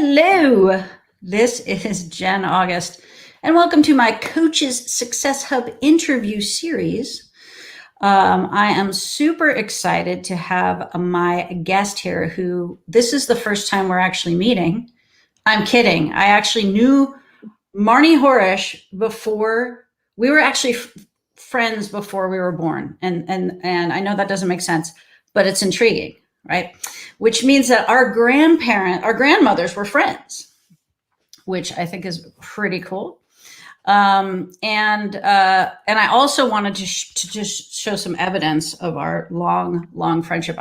Hello, this is Jen August, and welcome to my Coach's Success Hub interview series. I am super excited to have my guest here who, this is the first time we're actually meeting. I'm kidding. I actually knew Marnee Horesh before we were actually friends before we were born. And I know that doesn't make sense, but it's intriguing, right? Which means that our grandmothers were friends, which I think is pretty cool. And I also wanted to just show some evidence of our long friendship.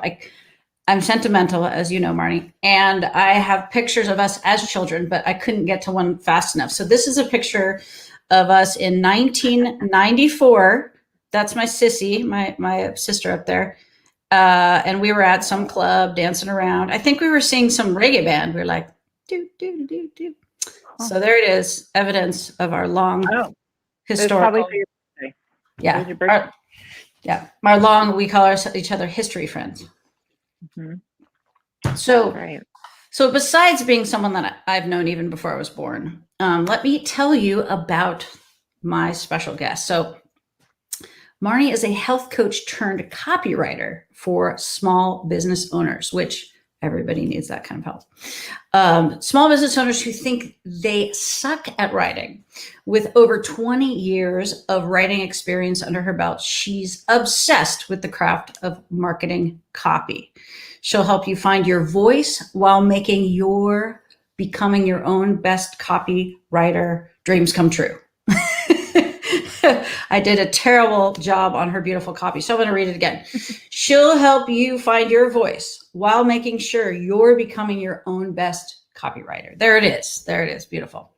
I'm sentimental, as you know, Marnee, and I have pictures of us as children, but I couldn't get to one fast enough. So this is a picture of us in 1994. That's my sissy, my sister up there. And we were at some club dancing around. I think we were seeing some reggae band. We were like, do, do, do, do. So there it is, evidence of our long historical. For your birthday. Yeah. Your birthday? Our long, we call each other history friends. Mm-hmm. So besides being someone that I've known even before I was born, let me tell you about my special guest. So Marnee is a health coach turned copywriter for small business owners, which everybody needs that kind of help. Small business owners who think they suck at writing. With over 20 years of writing experience under her belt, she's obsessed with the craft of marketing copy. She'll help you find your voice while becoming your own best copywriter dreams come true. I did a terrible job on her beautiful copy, so I'm going to read it again. She'll help you find your voice while making sure you're becoming your own best copywriter. There it is. Beautiful.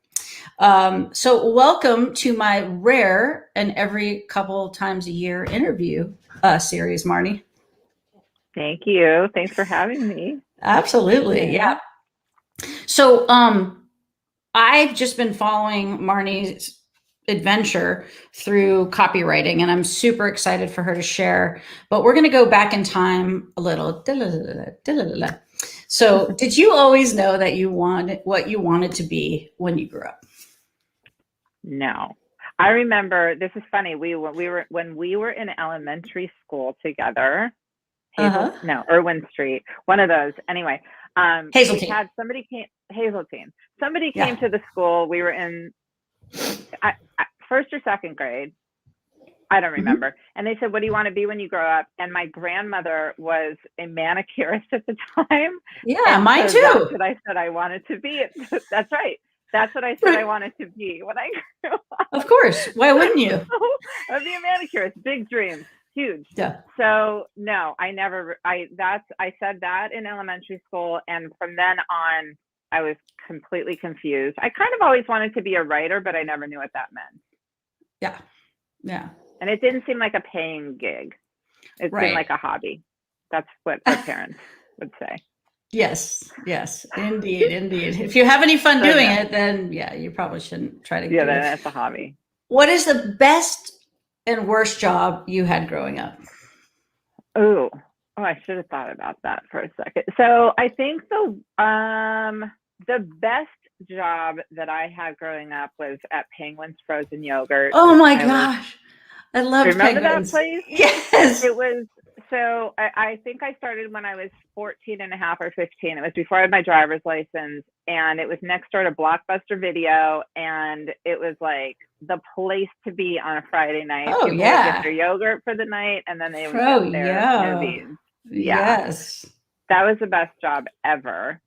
So welcome to my rare and every couple times a year interview series, Marnee. Thank you. Thanks for having me. Absolutely. Yeah. So I've just been following Marnee's adventure through copywriting, and I'm super excited for her to share, but we're going to go back in time a little. So did you always know that you wanted what you wanted to be when you grew up? No. I remember, this is funny, when we were in elementary school together, Irwin Street, one of those. Anyway, Hazeltine. Hazeltine. Somebody came to the school. We were in first or second grade. I don't remember. Mm-hmm. And they said, what do you want to be when you grow up? And my grandmother was a manicurist at the time. Yeah, mine too. That's what I said I wanted to be. That's right. That's what I said I wanted to be when I grew up. Of course. Why wouldn't you? I'd be a manicurist. Big dreams. Huge. Yeah. So no, I said that in elementary school. And from then on, I was completely confused. I kind of always wanted to be a writer, but I never knew what that meant. Yeah. Yeah. And it didn't seem like a paying gig. It seemed like a hobby. That's what our parents would say. Yes. Indeed. If you have any fun doing it, then you probably shouldn't try to do it. Then that's a hobby. What is the best and worst job you had growing up? Oh, I should have thought about that for a second. So I think the best job that I had growing up was at Penguin's Frozen Yogurt. Oh my gosh. I love Remember Penguins. that place? Yes. It was, so I think I started when I was 14 and a half or 15. It was before I had my driver's license, and it was next door to Blockbuster Video, and it was like the place to be on a Friday night. Oh, People would get their yogurt for the night, and then they would get their smoothies. Yeah. Yes. That was the best job ever.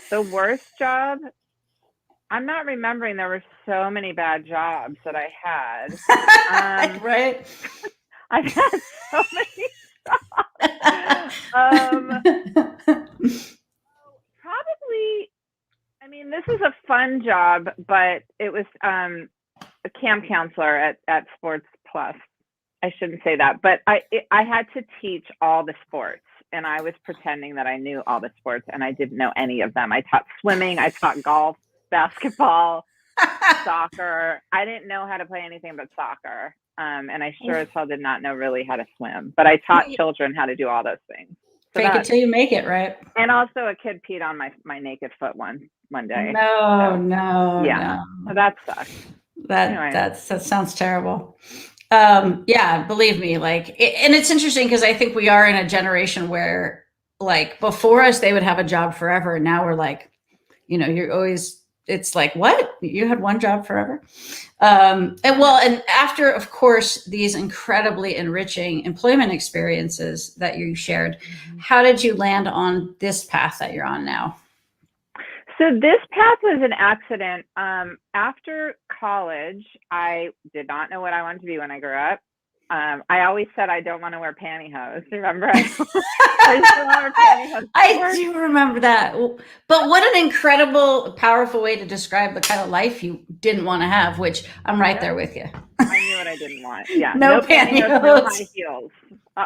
The worst job, I'm not remembering. There were so many bad jobs that I had. Right. I've had so many jobs. Probably, I mean, this is a fun job, but it was a camp counselor at Sports Plus. I shouldn't say that, but I had to teach all the sports. And I was pretending that I knew all the sports, and I didn't know any of them. I taught swimming, I taught golf, basketball, soccer. I didn't know how to play anything but soccer. And I sure as hell did not know really how to swim. But I taught children how to do all those things. Fake it till you make it, right? And also a kid peed on my naked foot one day. No, So, no, yeah. no. So that sucks. Anyway. That sounds terrible. Yeah, believe me, and it's interesting because I think we are in a generation where, like, before us, they would have a job forever. And now we're like, you're always, it's like, what? You had one job forever? And after, of course, these incredibly enriching employment experiences that you shared, how did you land on this path that you're on now? So this path was an accident. After college, I did not know what I wanted to be when I grew up. I always said I don't want to wear pantyhose. Remember? I just don't want to wear pantyhose. I do remember that. But what an incredible, powerful way to describe the kind of life you didn't want to have, which I'm right there with you. I knew what I didn't want. Yeah. No pantyhose, no high heels,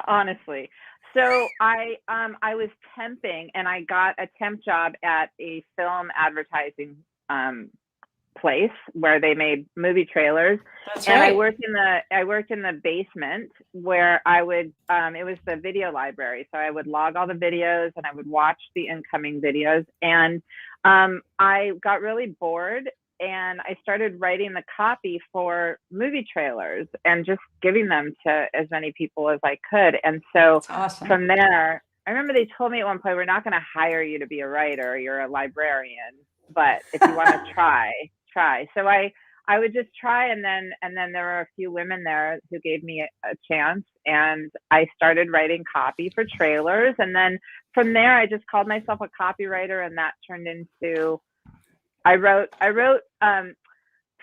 honestly. So I was temping, and I got a temp job at a film advertising place where they made movie trailers. That's and right. I worked in the basement where I would it was the video library, so I would log all the videos and I would watch the incoming videos. And I got really bored, and I started writing the copy for movie trailers and just giving them to as many people as I could. And so awesome. From there, I remember they told me at one point, we're not going to hire you to be a writer, you're a librarian, but if you want to try. So I would just try, and then there were a few women there who gave me a chance, and I started writing copy for trailers. And then from there, I just called myself a copywriter, and that turned into I wrote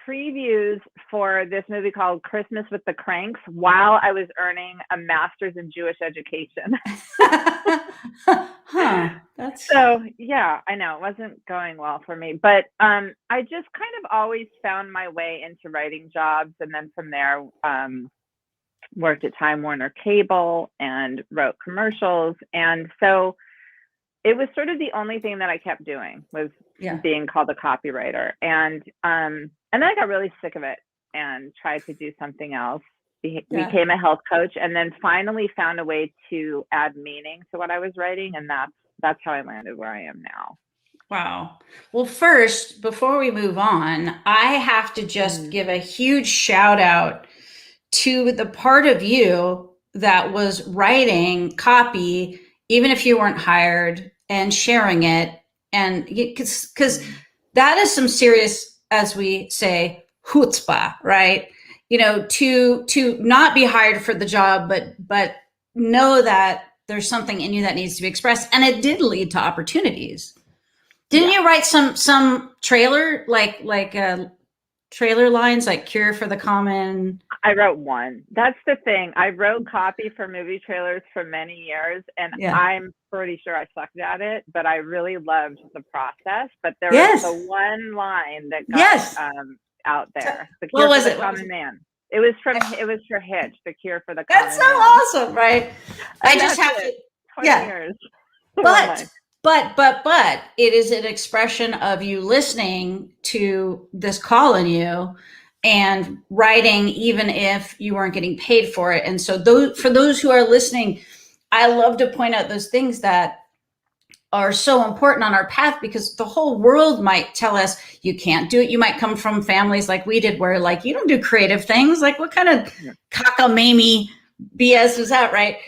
previews for this movie called Christmas with the Cranks while I was earning a master's in Jewish education. So yeah, I know it wasn't going well for me, but I just kind of always found my way into writing jobs, and then from there worked at Time Warner Cable and wrote commercials. And so it was sort of the only thing that I kept doing was being called a copywriter. And then I got really sick of it and tried to do something else. Became a health coach, and then finally found a way to add meaning to what I was writing. And that's how I landed where I am now. Wow. Well, first, before we move on, I have to just give a huge shout out to the part of you that was writing copy, even if you weren't hired, and sharing it. And because that is some serious, as we say, chutzpah, right? To not be hired for the job, but know that there's something in you that needs to be expressed. And it did lead to opportunities. Didn't you write some trailer, like trailer lines, like Cure for the Common? I wrote one. That's the thing. I wrote copy for movie trailers for many years, and I'm pretty sure I sucked at it, but I really loved the process. But there was the one line that got out there. The Cure for the Common Man. It was for Hitch, The Cure for the Common Man. That's so awesome, right? I just have to 20 years. But it is an expression of you listening to this call in you and writing, even if you weren't getting paid for it. And so for those who are listening, I love to point out those things that are so important on our path, because the whole world might tell us you can't do it. You might come from families like we did, where like, you don't do creative things. Like, what kind of cockamamie BS is that, right?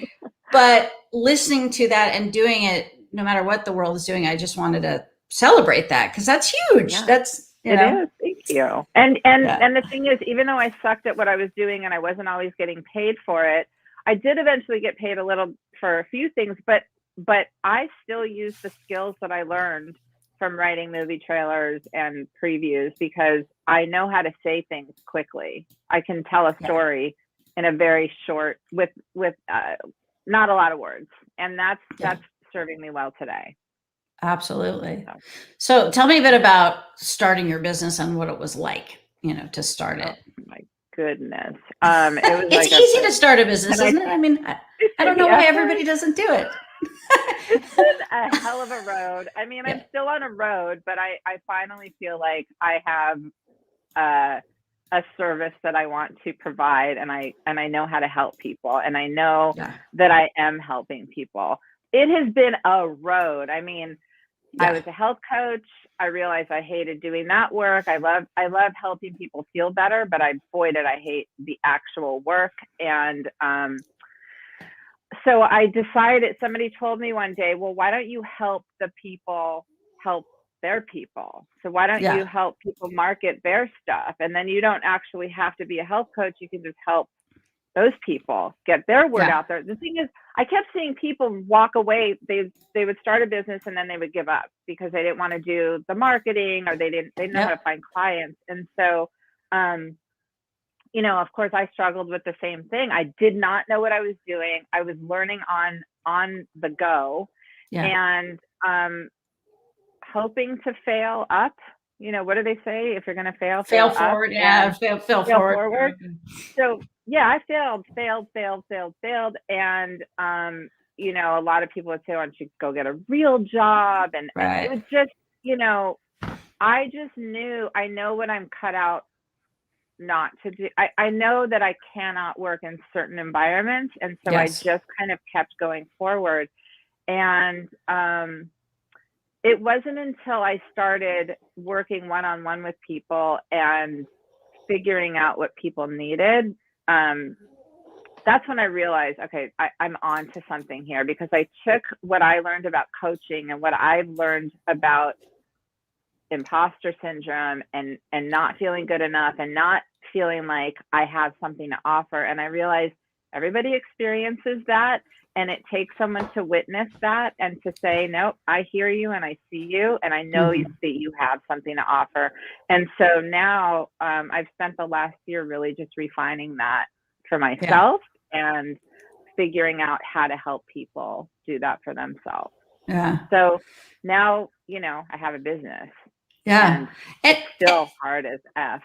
But listening to that and doing it, no matter what the world is doing, I just wanted to celebrate that, because that's huge. Yeah. That's It is. Thank you. And the thing is, even though I sucked at what I was doing and I wasn't always getting paid for it, I did eventually get paid a little for a few things, but I still use the skills that I learned from writing movie trailers and previews, because I know how to say things quickly. I can tell a story in a very short, with not a lot of words. And that's serving me well today. Absolutely. So tell me a bit about starting your business and what it was like, to start it. My goodness. It was it's easy to start a business, isn't it? I mean, I don't know why everybody doesn't do it. It's been a hell of a road. I mean, I'm still on a road, but I finally feel like I have a service that I want to provide, and I know how to help people, and I know that I am helping people. it has been a road. I mean, Yeah. I was a health coach. I realized I hated doing that work. I love helping people feel better, but boy, did I hate the actual work. And so I decided, somebody told me one day, well, why don't you help the people help their people? So why don't you help people market their stuff? And then you don't actually have to be a health coach. You can just help those people get their word out there. The thing is, I kept seeing people walk away. They would start a business and then they would give up because they didn't want to do the marketing, or they didn't know how to find clients. And so, you know, of course, I struggled with the same thing. I did not know what I was doing. I was learning on the go, and hoping to fail up. You know, what do they say? If you're going to fail forward. Up, fail forward. So yeah, I failed. And, you know, a lot of people would say, why don't you go get a real job? And it was just, you know, I just knew, I know what I'm cut out not to do. I know that I cannot work in certain environments. And so I just kind of kept going forward. And, it wasn't until I started working one-on-one with people and figuring out what people needed, that's when I realized, okay, I'm on to something here, because I took what I learned about coaching and what I've learned about imposter syndrome and not feeling good enough and not feeling like I have something to offer. And I realized everybody experiences that. And it takes someone to witness that and to say, nope, I hear you and I see you and I know that you have something to offer. And so now I've spent the last year really just refining that for myself and figuring out how to help people do that for themselves. So now, you know, I have a business. And it's still hard as F.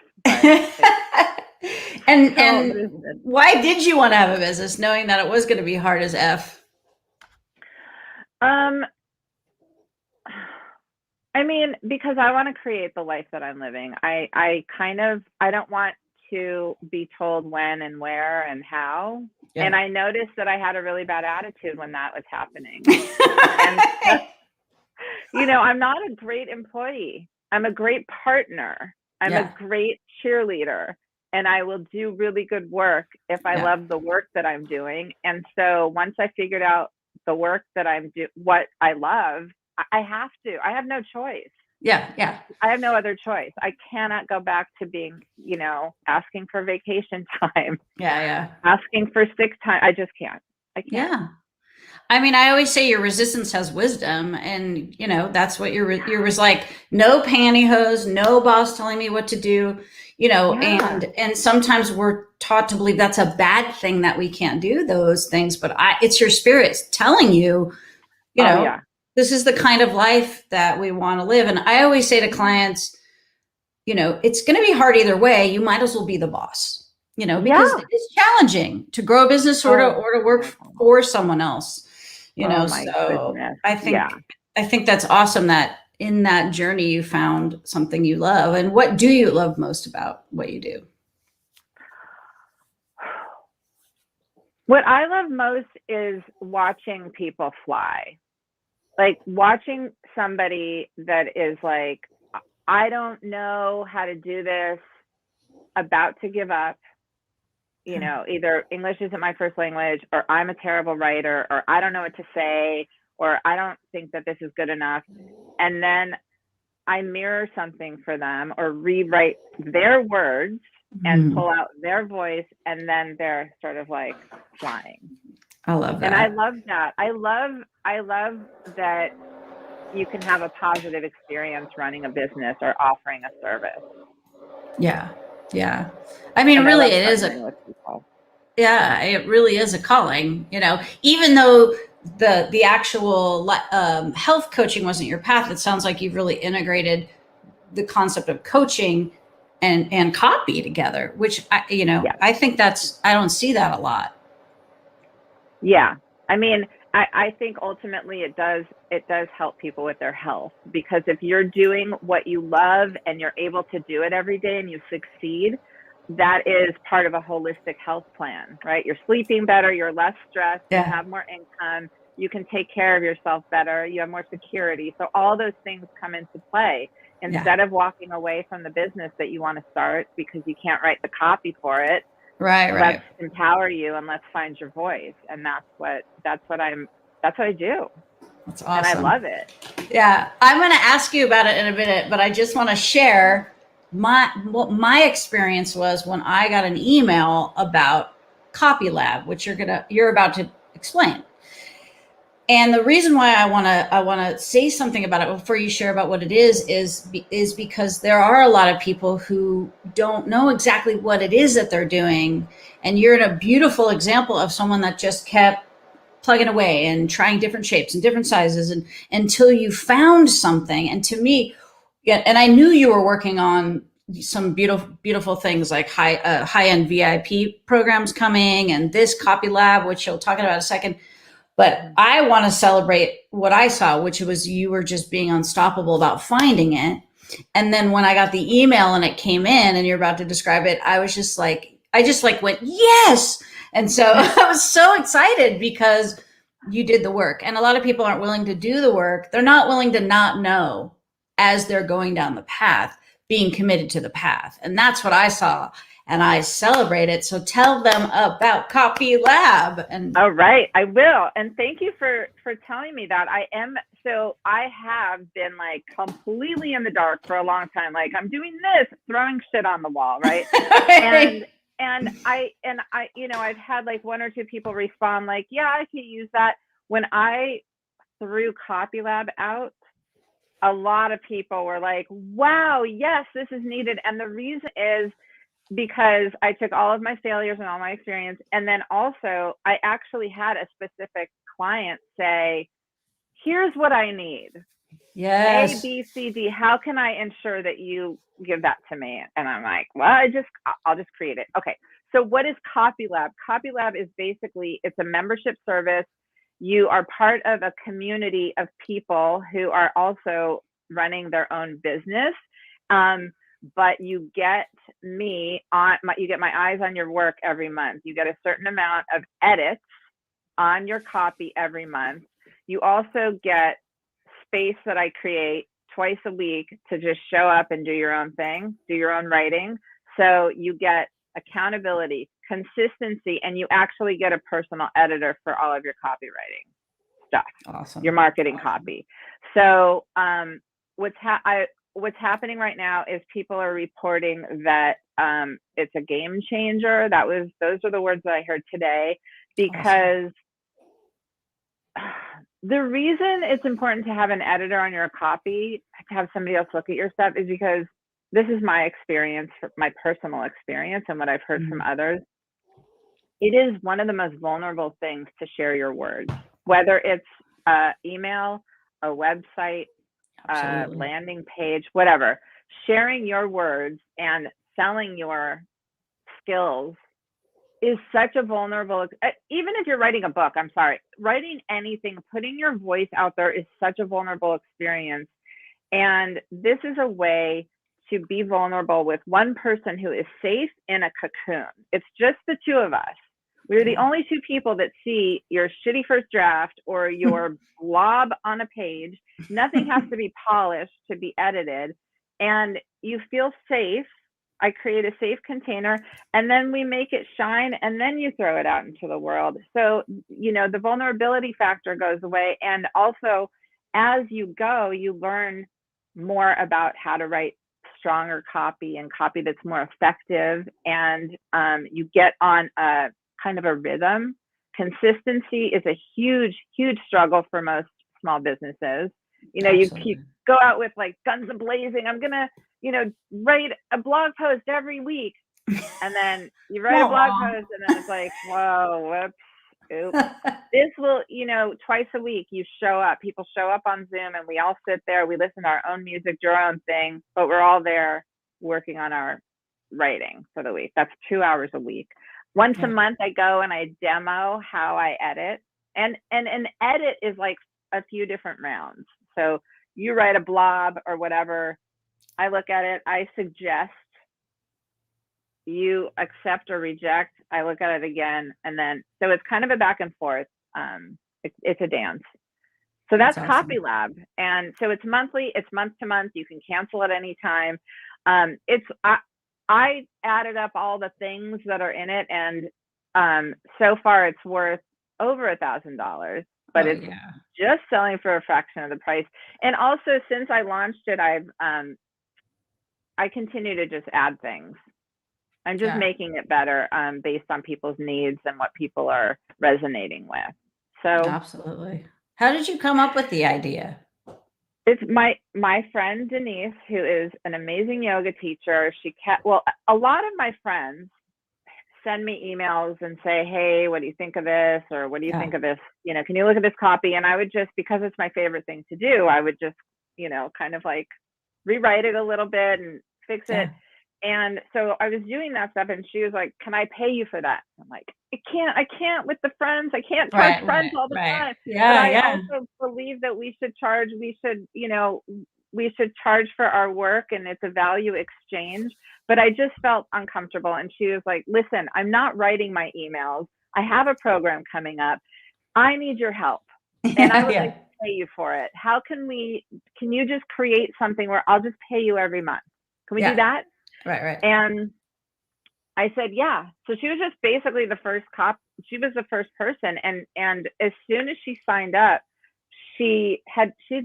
And why did you want to have a business, knowing that it was going to be hard as F? I mean, because I want to create the life that I'm living. I don't want to be told when and where and how. And I noticed that I had a really bad attitude when that was happening. And, you know, I'm not a great employee. I'm a great partner. I'm a great cheerleader. And I will do really good work if I love the work that I'm doing. And so once I figured out the work that I'm doing, what I love, I have to. I have no choice. I have no other choice. I cannot go back to being, you know, asking for vacation time. Asking for sick time. I just can't. I can't. I mean, I always say your resistance has wisdom, and you know that's what your was like. No pantyhose, no boss telling me what to do, you know. And sometimes we're taught to believe that's a bad thing, that we can't do those things. But it's your spirit telling you, you know, this is the kind of life that we want to live. And I always say to clients, you know, it's going to be hard either way. You might as well be the boss, you know, because it's challenging to grow a business or to work for someone else. You know, so I think that's awesome that in that journey you found something you love. And what do you love most about what you do? What I love most is watching people fly. Like watching somebody that is like, I don't know how to do this, about to give up. You know, either English isn't my first language, or I'm a terrible writer, or I don't know what to say, or I don't think that this is good enough. And then I mirror something for them or rewrite their words and pull out their voice. And then they're sort of like flying. I love that. And I love that. I love that you can have a positive experience running a business or offering a service. I mean, really, it is it really is a calling, you know, even though the actual health coaching wasn't your path. It sounds like you've really integrated the concept of coaching and copy together, which I think I don't see that a lot. I mean, I think ultimately it does help people with their health, because if you're doing what you love and you're able to do it every day and you succeed, that is part of a holistic health plan, right? You're sleeping better, you're less stressed, you have more income, You can take care of yourself better. You have more security. So all those things come into play. Instead of walking away from the business that you want to start because you can't write the copy for it, Right. let's empower you and let's find your voice. And that's what I do. That's awesome. And I love it. Yeah. I'm going to ask you about it in a minute, but I just want to share what my experience was when I got an email about Copy Lab, which you're about to explain. And the reason why I want to say something about it before you share about what it is because there are a lot of people who don't know exactly what it is that they're doing. And you're in a beautiful example of someone that just kept plugging away and trying different shapes and different sizes and until you found something. And to me, yeah, and I knew you were working on some beautiful things like high-end VIP programs coming and this Copy Lab, which you'll talk about in a second. But I want to celebrate what I saw, which was you were just being unstoppable about finding it. And then when I got the email and it came in and you're about to describe it, I just went, yes. And so I was so excited because you did the work. And a lot of people aren't willing to do the work. They're not willing to not know as they're going down the path, being committed to the path. And that's what I saw. And I celebrate it. So tell them about Copy Lab. And all right, I will. And thank you for telling me that. I have been like completely in the dark for a long time. Like I'm doing this, throwing shit on the wall, right? and I I've had like one or two people respond like, yeah, I could use that. When I threw Copy Lab out, a lot of people were like, wow, yes, this is needed. And the reason is because I took all of my failures and all my experience. And then also I actually had a specific client say, here's what I need. Yes. A, B, C, D. How can I ensure that you give that to me? And I'm like, well, I'll just create it. Okay. So what is Copy Lab? Copy Lab is basically, it's a membership service. You are part of a community of people who are also running their own business. But you get you get my eyes on your work every month. You get a certain amount of edits on your copy every month. You also get space that I create twice a week to just show up and do your own thing, do your own writing. So you get accountability, consistency, and you actually get a personal editor for all of your copywriting stuff. Awesome. Your marketing copy. So what's happening right now is people are reporting that it's a game changer. Those are the words that I heard today, because the reason it's important to have an editor on your copy, to have somebody else look at your stuff, is because this is my experience, my personal experience, and what I've heard from others. It is one of the most vulnerable things to share your words, whether it's email, a website, landing page, whatever. Sharing your words and selling your skills is such a vulnerable, even if you're writing a book, writing anything, putting your voice out there is such a vulnerable experience. And this is a way to be vulnerable with one person who is safe in a cocoon. It's just the two of us. We're the only two people that see your shitty first draft or your blob on a page. Nothing has to be polished to be edited. And you feel safe. I create a safe container, and then we make it shine, and then you throw it out into the world. So, the vulnerability factor goes away. And also, as you go, you learn more about how to write stronger copy and copy that's more effective. And you get on a kind of a rhythm. Consistency is a huge, huge struggle for most small businesses. You go out with like guns a-blazing. I'm going to, write a blog post every week. And then you write a blog post and then it's like, whoa, whoops, oops. This will, twice a week you show up. People show up on Zoom and we all sit there. We listen to our own music, do our own thing, but we're all there working on our writing for the week. That's 2 hours a week. Once a month, I go and I demo how I edit. And an edit is like a few different rounds. So you write a blob or whatever. I look at it. I suggest, you accept or reject. I look at it again. And then, so it's kind of a back and forth. It's a dance. So that's awesome. Copy Lab. And so it's monthly, it's month to month. You can cancel at any time. I added up all the things that are in it, and so far it's worth over $1,000, but it's just selling for a fraction of the price. And also, since I launched it, I continue to just add things. I'm just making it better based on people's needs and what people are resonating with. So absolutely. How did you come up with the idea? It's my friend Denise, who is an amazing yoga teacher. A lot of my friends send me emails and say, hey, what do you think of this? Or what do you think of this? You know, can you look at this copy? And I would just, because it's my favorite thing to do, I would just, you know, kind of like rewrite it a little bit and fix it. And so I was doing that stuff, and she was like, can I pay you for that? I'm like, I can't with the friends. I can't charge friends all the time. But I also believe that we should charge for our work, and it's a value exchange. But I just felt uncomfortable. And she was like, listen, I'm not writing my emails. I have a program coming up. I need your help. And I would like to pay you for it. Can you just create something where I'll just pay you every month? Can we do that? Right. And I said, yeah. So she was just basically the first she was the first person. And as soon as she signed up, she'd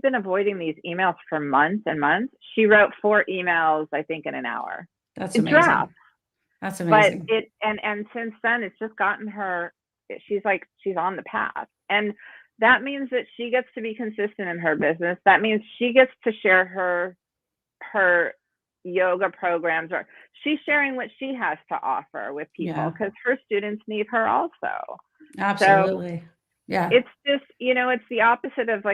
been avoiding these emails for months and months. She wrote 4 emails, I think, in an hour. That's amazing. Draft. That's amazing. But and since then, it's just gotten her, she's on the path. And that means that she gets to be consistent in her business. That means she gets to share her yoga programs, or she's sharing what she has to offer with people, because her students need her also. Absolutely. So it's just, it's the opposite of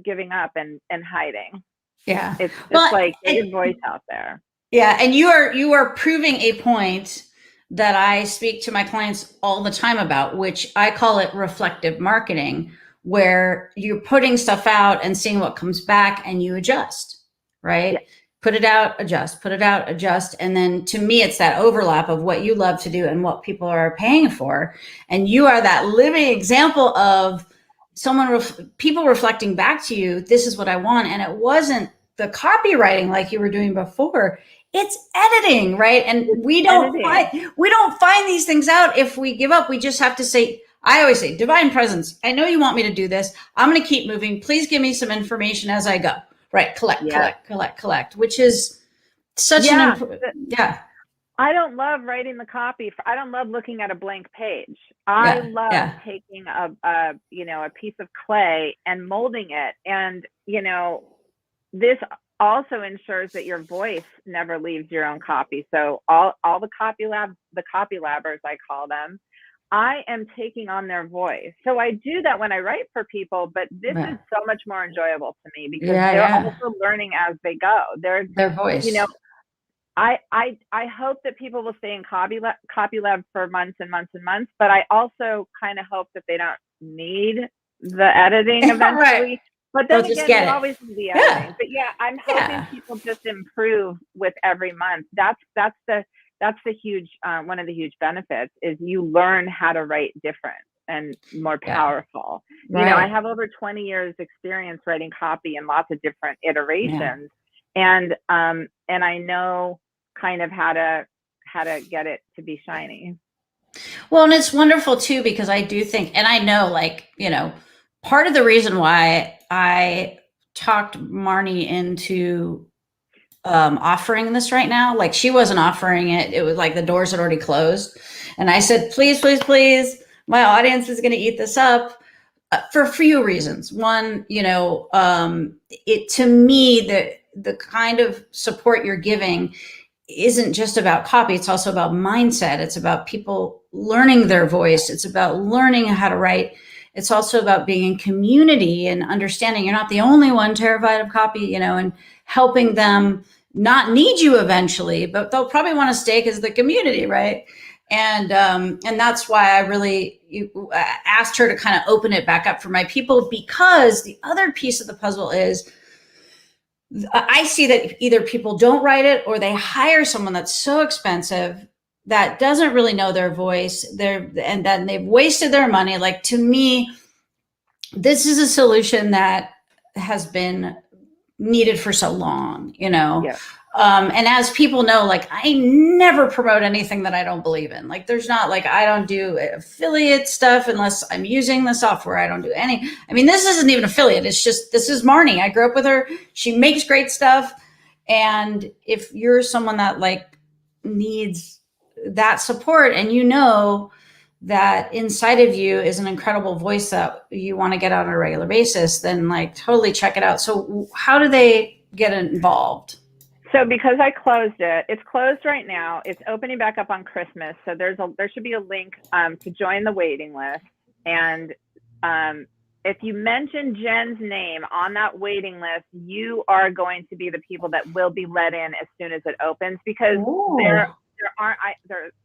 giving up and hiding. It's just get your voice out there. And you are proving a point that I speak to my clients all the time about, which I call it reflective marketing, where you're putting stuff out and seeing what comes back, and you adjust, right? Put it out, adjust. And then to me, it's that overlap of what you love to do and what people are paying for. And you are that living example of people reflecting back to you, this is what I want. And it wasn't the copywriting like you were doing before. It's editing, right? And we don't find these things out if we give up. We just have to say, I always say, divine presence, I know you want me to do this. I'm going to keep moving. Please give me some information as I go. Right. Collect, which is such I don't love writing the copy. I don't love looking at a blank page. I love taking a piece of clay and molding it. And, this also ensures that your voice never leaves your own copy. So all the copy labbers, I call them, I am taking on their voice. So I do that when I write for people, but this is so much more enjoyable to me, because they're also learning as they go. Their voice. I hope that people will stay in Copy Lab for months and months and months, but I also kind of hope that they don't need the editing eventually. But then again, you always need the editing. But I'm hoping people just improve with every month. That's the huge, one of the huge benefits is you learn how to write different and more powerful. I have over 20 years experience writing copy in lots of different iterations. And I know kind of how to get it to be shiny. Well, and it's wonderful too, because I do think, and I know, part of the reason why I talked Marnee into offering this right now, she wasn't offering it. It was like the doors had already closed. And I said, please, my audience is going to eat this up for a few reasons. One, it, to me, the kind of support you're giving isn't just about copy. It's also about mindset. It's about people learning their voice. It's about learning how to write. It's also about being in community and understanding you're not the only one terrified of copy, and helping them not need you eventually, but they'll probably want to stay because of the community, right? And that's why I really asked her to kind of open it back up for my people, because the other piece of the puzzle is I see that either people don't write it or they hire someone that's so expensive that doesn't really know their voice, and then they've wasted their money. To me, this is a solution that has been needed for so long, Yeah. and as people know, like, I never promote anything that I don't believe in. Like, there's not, like, I don't do affiliate stuff unless I'm using the software. I don't do any. I mean, this isn't even affiliate. It's just, this is Marnee. I grew up with her. She makes great stuff. And if you're someone that, like, needs that support, and that inside of you is an incredible voice that you want to get out on a regular basis, then, like, totally check it out. So how do they get involved? So because I closed it, it's closed right now. It's opening back up on Christmas. So there should be a link to join the waiting list. And if you mention Jenn's name on that waiting list, you are going to be the people that will be let in as soon as it opens, because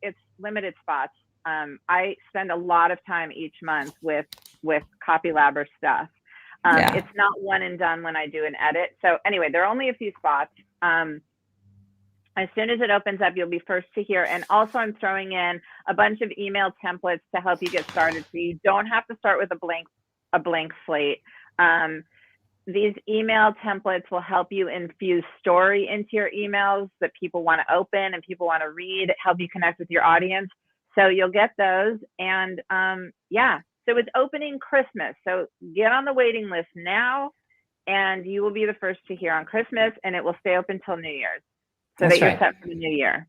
it's limited spots. I spend a lot of time each month with Copywriter stuff. It's not one and done when I do an edit. So anyway, there are only a few spots. As soon as it opens up, you'll be first to hear. And also, I'm throwing in a bunch of email templates to help you get started, so you don't have to start with a blank slate. These email templates will help you infuse story into your emails that people want to open and people want to read, help you connect with your audience. So you'll get those. And so it's opening Christmas. So get on the waiting list now, and you will be the first to hear on Christmas, and it will stay open till New Year's, so that you're set for the new year.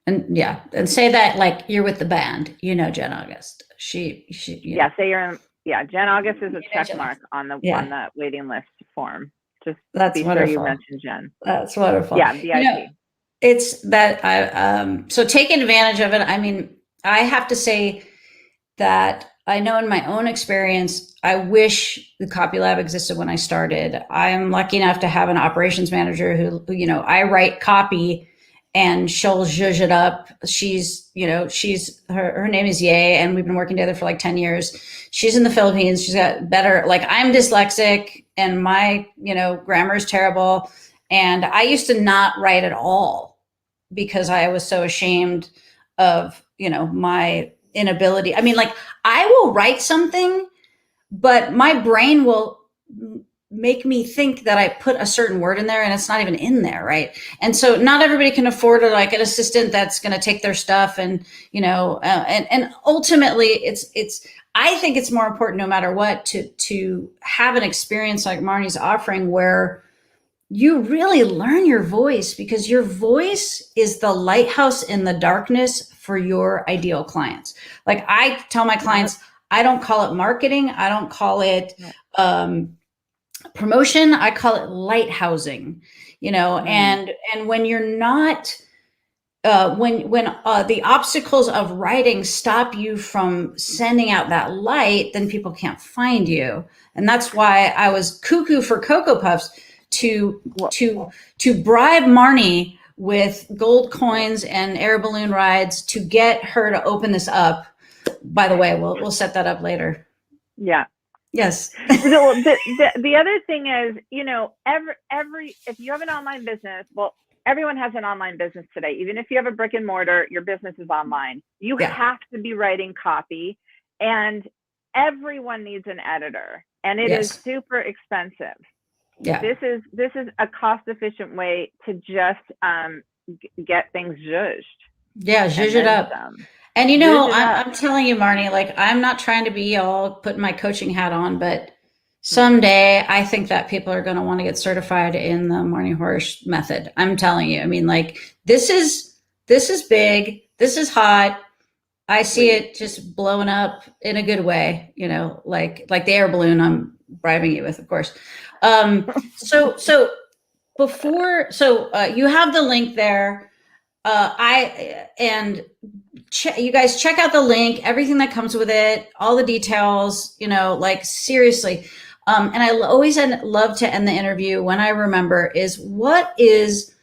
And say that like you're with the band, Jenn August. Say you're in. Yeah, Jenn August is a check mark on the waiting list form. Just that's be wonderful. Sure you mention Jenn. That's wonderful. Yeah, VIP. It's that so take advantage of it. I mean, I have to say that I know in my own experience, I wish the Copy Lab existed when I started. I'm lucky enough to have an operations manager who I write copy and she'll zhuzh it up. Her name is Ye, and we've been working together for like 10 years. She's in the Philippines. She's got better, like, I'm dyslexic and my, grammar is terrible. And I used to not write at all because I was so ashamed of, my inability. I mean, like, I will write something, but my brain will make me think that I put a certain word in there and it's not even in there, right? And so not everybody can afford an assistant that's going to take their stuff, and and ultimately it's I think it's more important, no matter what, to have an experience like Marnee's offering, where you really learn your voice, because your voice is the lighthouse in the darkness for your ideal clients. Like, I tell my clients, I don't call it marketing. I don't call it promotion. I call it lighthousing, and when you're not, when the obstacles of writing stop you from sending out that light, then people can't find you. And that's why I was cuckoo for Cocoa Puffs to bribe Marnee with gold coins and air balloon rides to get her to open this up. By the way, we'll set that up later. Yeah. Yes. The other thing is, every if you have an online business, well, everyone has an online business today. Even if you have a brick and mortar, your business is online. You have to be writing copy, and everyone needs an editor, and it is super expensive. Yeah. This is a cost-efficient way to just get things zhuzhed. Yeah, zhuzh it up. And I'm telling you, Marnee, like, I'm not trying to be all putting my coaching hat on, but someday I think that people are going to want to get certified in the Marnee Horesh method. I'm telling you. I mean, like, this is big. This is hot. I see it just blowing up in a good way, like the air balloon I'm bribing you with, of course. So you have the link there. You guys check out the link, everything that comes with it, all the details, like, seriously. And I always love to end the interview, when I remember, is what was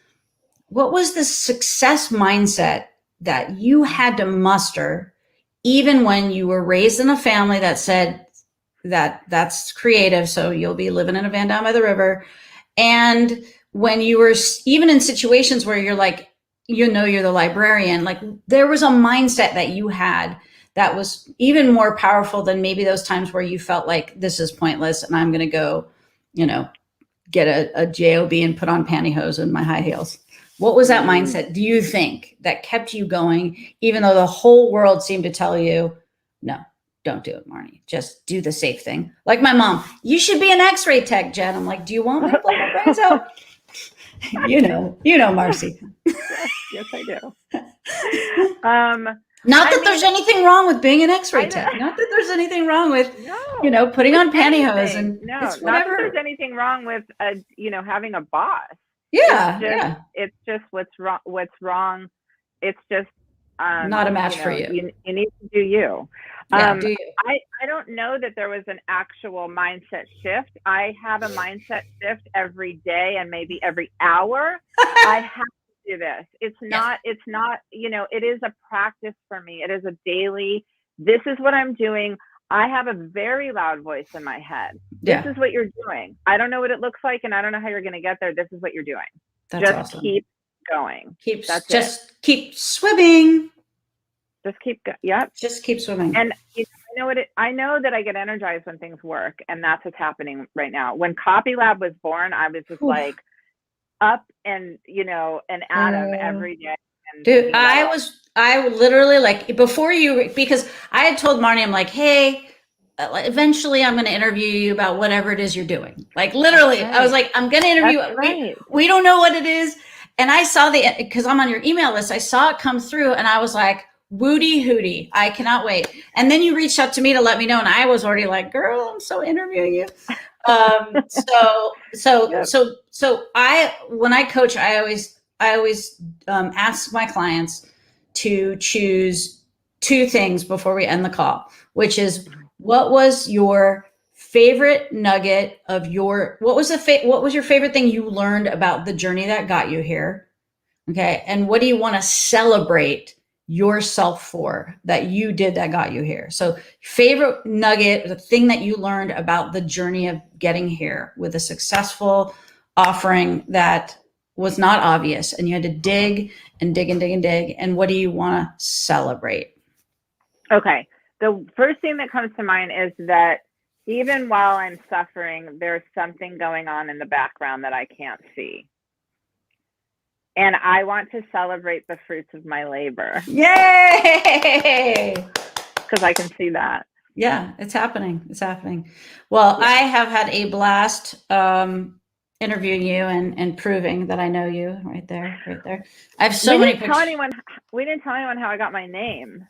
the success mindset that you had to muster, even when you were raised in a family that said that's creative, so you'll be living in a van down by the river. And when you were even in situations where you're like, you're the librarian, like, there was a mindset that you had that was even more powerful than maybe those times where you felt like this is pointless and I'm going to go, get a job and put on pantyhose and my high heels? What was that mindset, do you think, that kept you going, even though the whole world seemed to tell you, no, don't do it, Marnee, just do the safe thing? Like my mom, you should be an x-ray tech, Jen. I'm like, do you want me to blow my brains out? Marcy. Yes, I do. Not that there's anything wrong with being an x-ray tech. Not that there's anything wrong with, putting on pantyhose and it's whatever. Not that there's anything wrong with, having a boss. Yeah. It's just what's wrong. It's just not a match for you. You need to do you. Do you? I don't know that there was an actual mindset shift. I have a mindset shift every day and maybe every hour. I have to do this. It's not, it is a practice for me. It is a daily, this is what I'm doing. I have a very loud voice in my head. This is what you're doing. I don't know what it looks like and I don't know how you're going to get there. This is what you're doing. That's awesome. Keep going. Keep swimming. Just keep swimming. And I know that I get energized when things work, and that's what's happening right now. When Copy Lab was born, I was just like up and an atom every day. And, dude, I literally, like, before because I had told Marnee, I'm like, hey, eventually I'm going to interview you about whatever it is you're doing. Like literally, I was like, I'm going to interview. We don't know what it is. And I saw because I'm on your email list, I saw it come through and I was like, woody hooty, I cannot wait. And then you reached out to me to let me know. And I was already like, girl, I'm so interviewing you. So when I coach, I always ask my clients to choose two things before we end the call, which is, what was your favorite nugget of what was your favorite thing you learned about the journey that got you here? Okay. And what do you want to celebrate yourself for that you did that got you here? So favorite nugget, the thing that you learned about the journey of getting here with a successful offering that was not obvious and you had to dig and dig and dig and dig. And what do you want to celebrate? Okay. The first thing that comes to mind is that even while I'm suffering, there's something going on in the background that I can't see. And I want to celebrate the fruits of my labor. Yay! Because I can see that. Yeah, it's happening. It's happening. Well, I have had a blast interviewing you and proving that I know you right there. I have so many pictures. We didn't tell anyone how I got my name.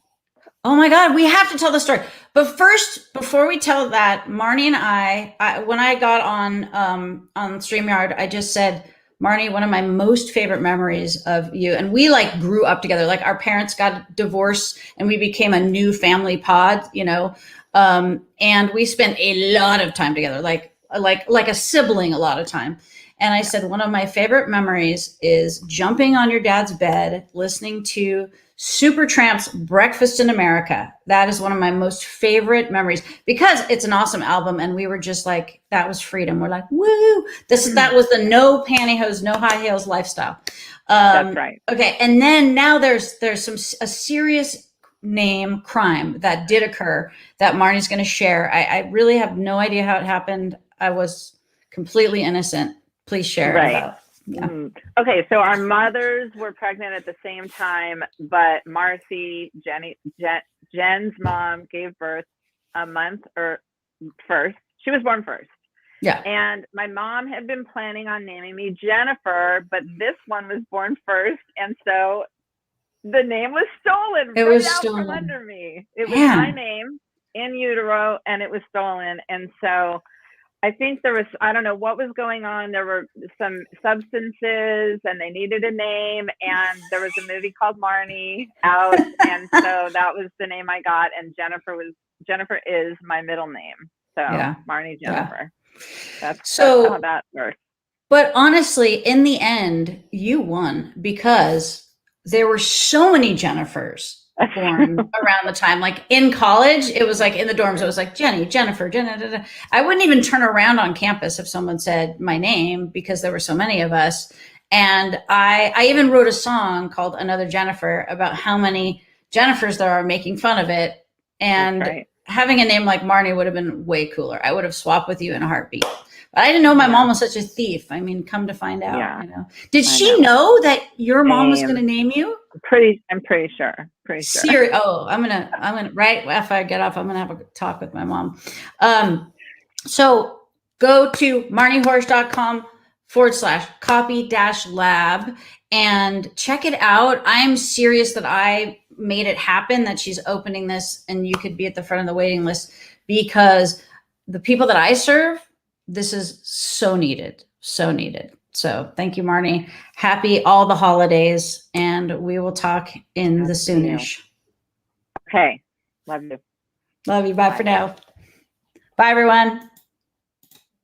Oh my God, we have to tell the story. But first, before we tell that, Marnee and I when I got on StreamYard, I just said, Marnee, one of my most favorite memories of you, and we like grew up together. Like our parents got divorced and we became a new family pod, and we spent a lot of time together, like a sibling, a lot of time. And I said, one of my favorite memories is jumping on your dad's bed, listening to Supertramp's Breakfast in America. That is one of my most favorite memories because it's an awesome album. And we were just like, that was freedom. We're like, woo, that was the no pantyhose, no high heels lifestyle. That's right. Okay. And then now there's a serious name crime that did occur that Marnie's going to share. I really have no idea how it happened. I was completely innocent. Please share. Right. Okay, so our mothers were pregnant at the same time, but Marcy, Jen's mom gave birth a month first. She was born first. Yeah. And my mom had been planning on naming me Jennifer, but this one was born first, and so the name was stolen. It was stolen from under me. It was my name in utero, and it was stolen, and so I think there was, I don't know what was going on. There were some substances and they needed a name, and there was a movie called Marnee out. And so that was the name I got. And Jennifer is my middle name. So Marnee Jennifer. That's how that works. But honestly, in the end, you won because there were so many Jennifers born around the time. Like in college, it was like in the dorms, it was like Jennifer. I wouldn't even turn around on campus if someone said my name because there were so many of us. And I even wrote a song called Another Jennifer about how many Jennifers there are, making fun of it And That's right. having a name like Marnee would have been way cooler. I would have swapped with you in a heartbeat. But I didn't know my mom was such a thief. I mean, come to find out, you know. Did she know that your mom was going to name you? I'm pretty sure. Oh, I'm gonna right after I get off, I'm gonna have a talk with my mom. So go to marneehoresh.com/copy-lab and check it out. I'm serious that I made it happen, that she's opening this and you could be at the front of the waiting list, because the people that I serve, this is so needed, so needed. So thank you, Marnee. Happy all the holidays, and we will talk in the soonish. Okay. Love you. Love you. Bye for now. Bye, everyone.